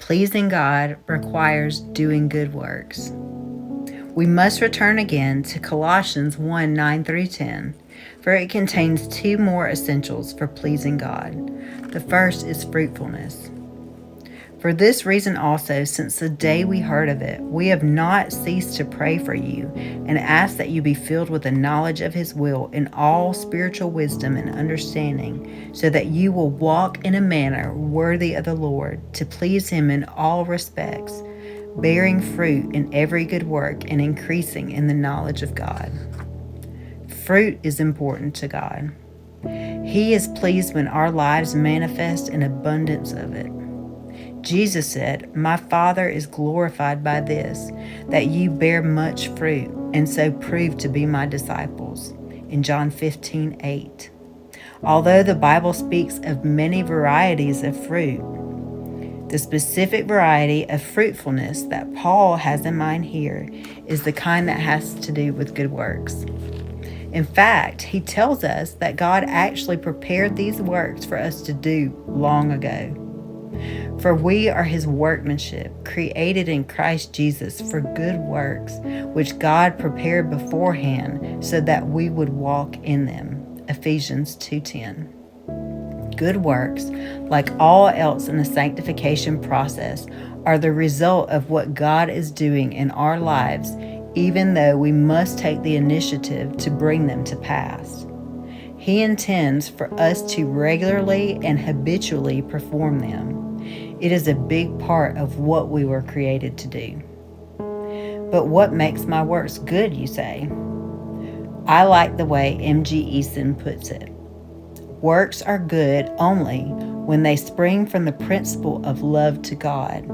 pleasing God requires doing good works. We must return again to Colossians 1 9 through 10, for it contains two more essentials for pleasing God. The first is fruitfulness. For this reason also, since the day we heard of it, we have not ceased to pray for you and ask that you be filled with the knowledge of His will in all spiritual wisdom and understanding, so that you will walk in a manner worthy of the Lord, to please Him in all respects, bearing fruit in every good work and increasing in the knowledge of God. Fruit is important to God. He is pleased when our lives manifest an abundance of it. Jesus said, "My Father is glorified by this, that you bear much fruit, and so prove to be my disciples," in John 15:8. Although the Bible speaks of many varieties of fruit, the specific variety of fruitfulness that Paul has in mind here is the kind that has to do with good works. In fact, he tells us that God actually prepared these works for us to do long ago. For we are His workmanship, created in Christ Jesus for good works, which God prepared beforehand so that we would walk in them. Ephesians 2:10. Good works, like all else in the sanctification process, are the result of what God is doing in our lives, even though we must take the initiative to bring them to pass. He intends for us to regularly and habitually perform them. It is a big part of what we were created to do. But what makes my works good, you say? I like the way M.G. Eason puts it. Works are good only when they spring from the principle of love to God.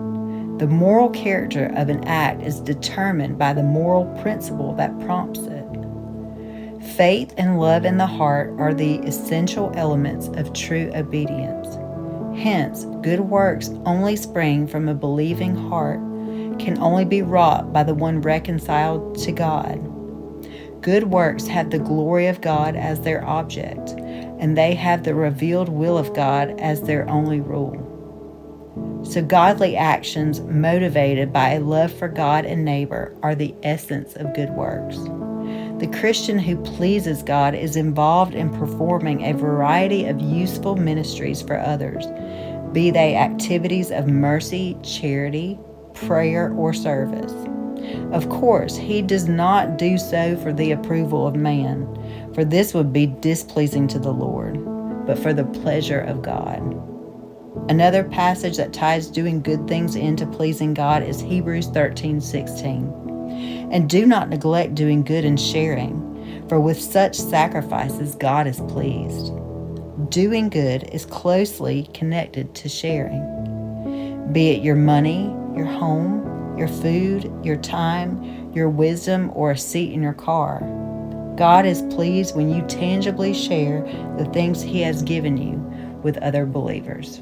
The moral character of an act is determined by the moral principle that prompts it. Faith and love in the heart are the essential elements of true obedience. Hence, good works only spring from a believing heart, can only be wrought by the one reconciled to God. Good works have the glory of God as their object, and they have the revealed will of God as their only rule. So godly actions motivated by a love for God and neighbor are the essence of good works. The Christian who pleases God is involved in performing a variety of useful ministries for others, be they activities of mercy, charity, prayer, or service. Of course, he does not do so for the approval of man, for this would be displeasing to the Lord, but for the pleasure of God. Another passage that ties doing good things into pleasing God is Hebrews 13:16. And do not neglect doing good and sharing, for with such sacrifices God is pleased. Doing good is closely connected to sharing. Be it your money, your home, your food, your time, your wisdom, or a seat in your car. God is pleased when you tangibly share the things He has given you with other believers.